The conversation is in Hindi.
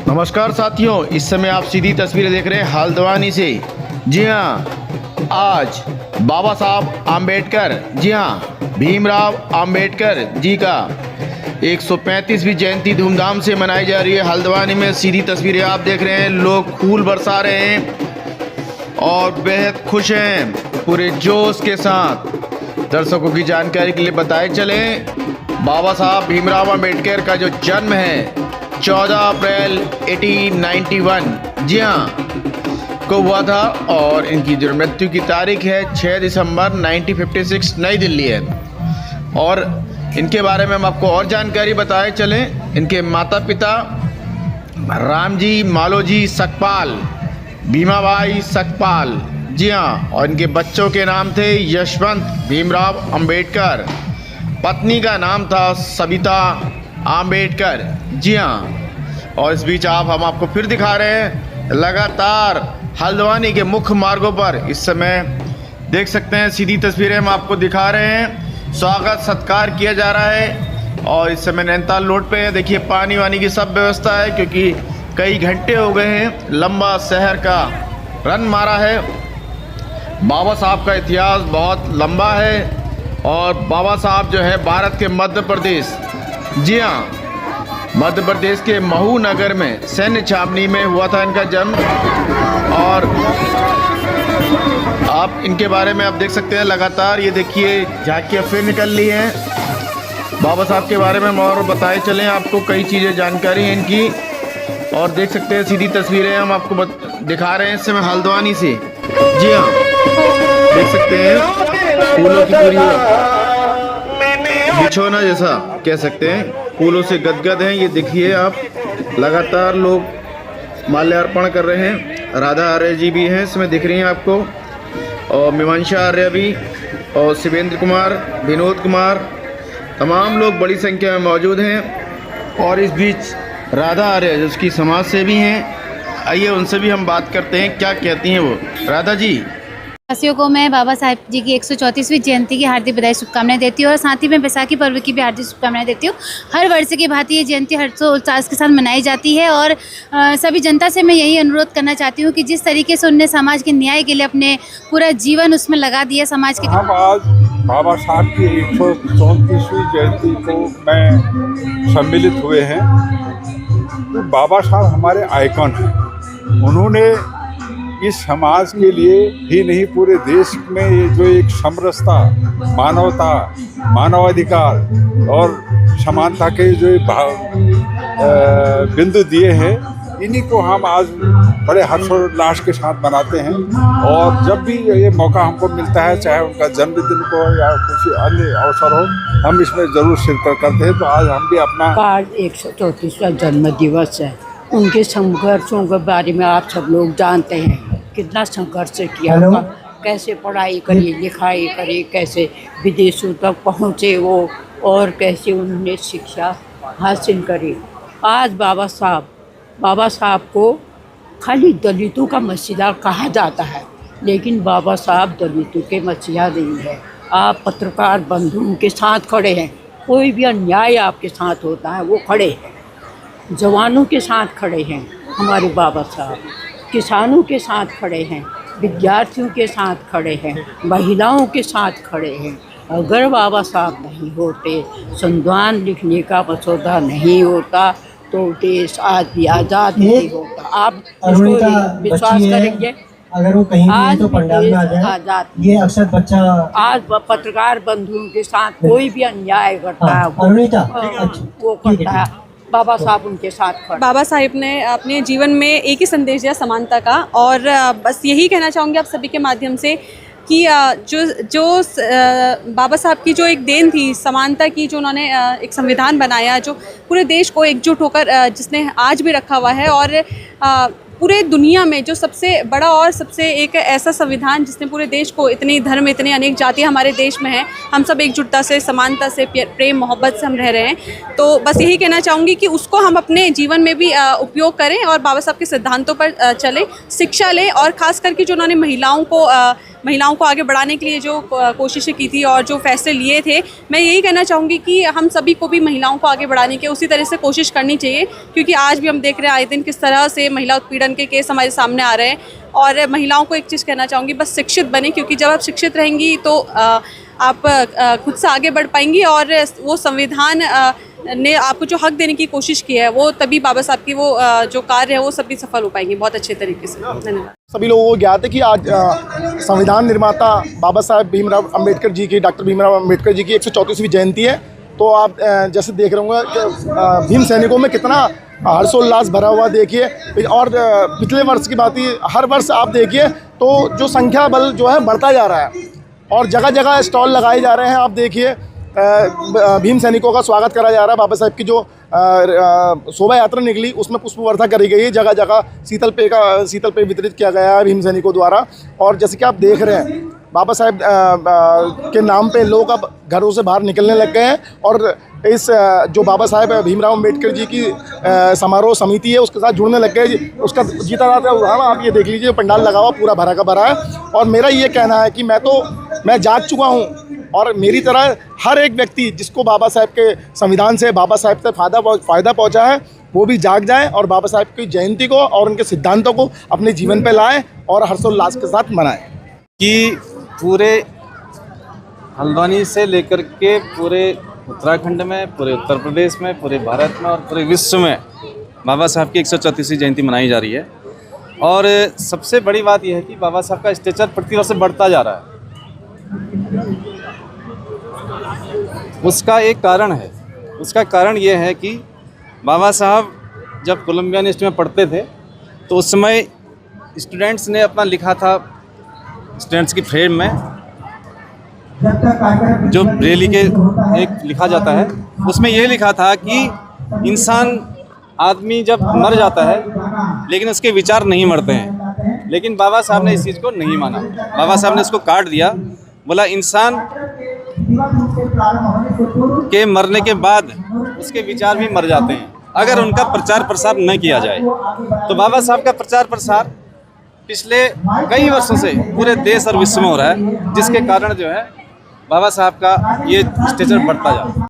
नमस्कार साथियों, इस समय आप सीधी तस्वीरें देख रहे हैं हल्द्वानी से। जी हाँ, आज बाबा साहब आम्बेडकर, जी हाँ, भीमराव आम्बेडकर जी का 135वीं जयंती धूमधाम से मनाई जा रही है हल्द्वानी में। सीधी तस्वीरें आप देख रहे हैं, लोग फूल बरसा रहे हैं और बेहद खुश हैं पूरे जोश के साथ। दर्शकों की जानकारी के लिए बताए चले, बाबा साहब भीमराव आम्बेडकर का जो जन्म है 14 अप्रैल 1891, जी हाँ, को हुआ था और इनकी जो मृत्यु की तारीख है 6 दिसंबर 1956 नई दिल्ली है। और इनके बारे में हम आपको और जानकारी बताए चलें। इनके माता पिता रामजी मालोजी सकपाल, भीमाबाई सकपाल, जी हाँ, और इनके बच्चों के नाम थे यशवंत भीमराव अंबेडकर, पत्नी का नाम था सविता आम्बेडकर, जी हाँ। और इस बीच हम आपको फिर दिखा रहे हैं लगातार हल्द्वानी के मुख्य मार्गों पर इस समय देख सकते हैं, सीधी तस्वीरें हम आपको दिखा रहे हैं। स्वागत सत्कार किया जा रहा है और इस समय नैनीताल रोड पे देखिए पानी वानी की सब व्यवस्था है, क्योंकि कई घंटे हो गए हैं, लंबा शहर का रन मारा है। बाबा साहब का इतिहास बहुत लंबा है और बाबा साहब जो है भारत के मध्य प्रदेश, जी हाँ, मध्य प्रदेश के महू नगर में सैन्य छावनी में हुआ था इनका जन्म। और आप इनके बारे में आप देख सकते हैं लगातार, ये देखिए झांकियाँ फिर निकल ली हैं। बाबा साहब के बारे में हम और बताए चलें, आपको कई चीज़ें जानकारी है इनकी। और देख सकते हैं सीधी तस्वीरें हम आपको दिखा रहे हैं इस समय हल्द्वानी से, जी हाँ, देख सकते हैं फूलों की पूरी बिछौना जैसा कह सकते हैं, फूलों से गदगद हैं। ये देखिए आप, लगातार लोग माल्यार्पण कर रहे हैं। राधा आर्य जी भी हैं इसमें दिख रही हैं आपको, और मीमांसा आर्य भी, और शिवेंद्र कुमार, विनोद कुमार, तमाम लोग बड़ी संख्या में मौजूद हैं। और इस बीच राधा आर्य जो उसकी समाज सेवी हैं, आइए उनसे भी हम बात करते हैं, क्या कहती हैं वो। राधा जी। वासियों को मैं बाबा साहब जी की 134वीं जयंती की हार्दिक बधाई शुभकामनाएं देती हूँ और साथ ही मैं बैसाखी पर्व की भी हार्दिक शुभकामनाएं देती हूँ। हर वर्ष की भांति ये जयंती हर्षोल्लास के साथ मनाई जाती है और सभी जनता से मैं यही अनुरोध करना चाहती हूँ कि जिस तरीके से उनने समाज के न्याय के लिए अपने पूरा जीवन उसमें लगा दिया समाज के। हम आज बाबा साहब की 134वीं जयंती को में सम्मिलित हुए हैं। तो बाबा साहब हमारे आइकन हैं। उन्होंने इस समाज के लिए ही नहीं, पूरे देश में ये जो एक समरसता, मानवता, मानवाधिकार और समानता के जो बिंदु दिए हैं, इन्हीं को हम आज बड़े हर्षोल्लास के साथ मनाते हैं। और जब भी ये मौका हमको मिलता है, चाहे उनका जन्मदिन को या कुछ अन्य अवसर हो, हम इसमें ज़रूर शिरकत करते हैं। तो आज हम भी अपना आज 134वां जन्म दिवस है। उनके संघर्षों के बारे में आप सब लोग जानते हैं, कितना संघर्ष किया, कैसे पढ़ाई करी, लिखाई करी, कैसे विदेशों तक पहुँचे वो, और कैसे उन्होंने शिक्षा हासिल करी। आज बाबा साहब को खाली दलितों का मसीहा कहा जाता है, लेकिन बाबा साहब दलितों के मसीहा नहीं है। आप पत्रकार बंधुओं के साथ खड़े हैं, कोई भी अन्याय आपके साथ होता है वो खड़े हैं। जवानों के साथ खड़े हैं हमारे बाबा साहब, किसानों के साथ खड़े हैं, विद्यार्थियों के साथ खड़े हैं, महिलाओं के साथ खड़े हैं। अगर बाबा साहब नहीं होते, संविधान लिखने का मसौदा नहीं होता, तो देश आज भी आज़ाद नहीं होता। आप इसको विश्वास करेंगे? अगर वो कहीं भी तो पंडाल में आ जाए, आज़ाद। ये अक्सर बच्चा आज पत्रकार बंधुओं के साथ कोई भी अन्याय करता है, वो करता है, बाबा साहब उनके साथ खड़े। बाबा साहब ने अपने जीवन में एक ही संदेश दिया, समानता का। और बस यही कहना चाहूँगी आप सभी के माध्यम से कि जो बाबा साहब की जो एक देन थी समानता की, जो उन्होंने एक संविधान बनाया जो पूरे देश को एकजुट होकर जिसने आज भी रखा हुआ है, और पूरे दुनिया में जो सबसे बड़ा और सबसे एक ऐसा संविधान जिसने पूरे देश को, इतने धर्म, इतने अनेक जातियाँ हमारे देश में हैं, हम सब एकजुटता से, समानता से, प्रेम मोहब्बत से हम रह रहे हैं। तो बस यही कहना चाहूँगी कि उसको हम अपने जीवन में भी उपयोग करें और बाबा साहब के सिद्धांतों पर चलें, शिक्षा लें। और ख़ास करके जो उन्होंने महिलाओं को आगे बढ़ाने के लिए जो कोशिशें की थी और जो फैसले लिए थे, मैं यही कहना चाहूँगी कि हम सभी को भी महिलाओं को आगे बढ़ाने की उसी तरह से कोशिश करनी चाहिए, क्योंकि आज भी हम देख रहे हैं आए दिन किस तरह से महिला उत्पीड़न के केस हमारे सामने आ रहे हैं। और महिलाओं को एक चीज़ कहना चाहूँगी, बस शिक्षित बने, क्योंकि जब आप शिक्षित रहेंगी तो आप खुद से आगे बढ़ पाएंगी और वो संविधान ने आपको जो हक देने की कोशिश की है वो तभी बाबा साहब की वो जो कार्य है वो सभी सफल हो पाएंगे बहुत अच्छे तरीके से। धन्यवाद। सभी लोगों को ज्ञात है कि आज संविधान निर्माता बाबा साहेब भीमराव अंबेडकर जी की, डॉक्टर भीमराव अंबेडकर जी की 134वीं जयंती है। तो आप जैसे देख रहे होंगे कि भीम सैनिकों में कितना हर्षोल्लास भरा हुआ देखिए। और पिछले वर्ष की बात ही, हर वर्ष आप देखिए तो जो संख्या बल जो है बढ़ता जा रहा है और जगह जगह स्टॉल लगाए जा रहे हैं। आप देखिए भीम सैनिकों का स्वागत करा जा रहा है। बाबा साहब की जो शोभा यात्रा निकली उसमें पुष्प वर्षा करी गई है। जगह जगह शीतल पेय वितरित किया गया है भीम सैनिकों द्वारा। और जैसे कि आप देख रहे हैं बाबा साहब के नाम पे लोग अब घरों से बाहर निकलने लग गए हैं और इस जो बाबा साहब भीमराव अंबेडकर जी की समारोह समिति है उसके साथ जुड़ने लग गए। उसका जीता जाता उदाहरण आप ये देख लीजिए, पंडाल लगा हुआ पूरा भरा का भरा है। और मेरा ये कहना है कि मैं जाग चुका हूँ और मेरी तरह हर एक व्यक्ति जिसको बाबा साहब के संविधान से, बाबा साहब से फ़ायदा पहुँचा है, वो भी जाग जाए और बाबा साहब की जयंती को और उनके सिद्धांतों को अपने जीवन पे लाएं और हर्षोल्लास के साथ मनाएं। कि पूरे हल्द्वानी से लेकर के पूरे उत्तराखंड में, पूरे उत्तर प्रदेश में, पूरे भारत में और पूरे विश्व में बाबा साहब की 134वीं जयंती मनाई जा रही है। और सबसे बड़ी बात यह है कि बाबा साहब का स्टेचर प्रतिवर्ष बढ़ता जा रहा है। उसका एक कारण है। उसका कारण यह है कि बाबा साहब जब कोलंबिया यूनिवर्सिटी में पढ़ते थे तो उस समय स्टूडेंट्स ने अपना लिखा था, स्टूडेंट्स की फ्रेम में जो ब्रेली के एक लिखा जाता है, उसमें यह लिखा था कि आदमी जब मर जाता है लेकिन उसके विचार नहीं मरते हैं। लेकिन बाबा साहब ने इस चीज़ को नहीं माना। बाबा साहब ने इसको काट दिया, बोला इंसान के मरने के बाद उसके विचार भी मर जाते हैं अगर उनका प्रचार प्रसार न किया जाए। तो बाबा साहब का प्रचार प्रसार पिछले कई वर्षों से पूरे देश और विश्व में हो रहा है, जिसके कारण जो है बाबा साहब का ये स्टेचर बढ़ता जा रहा है।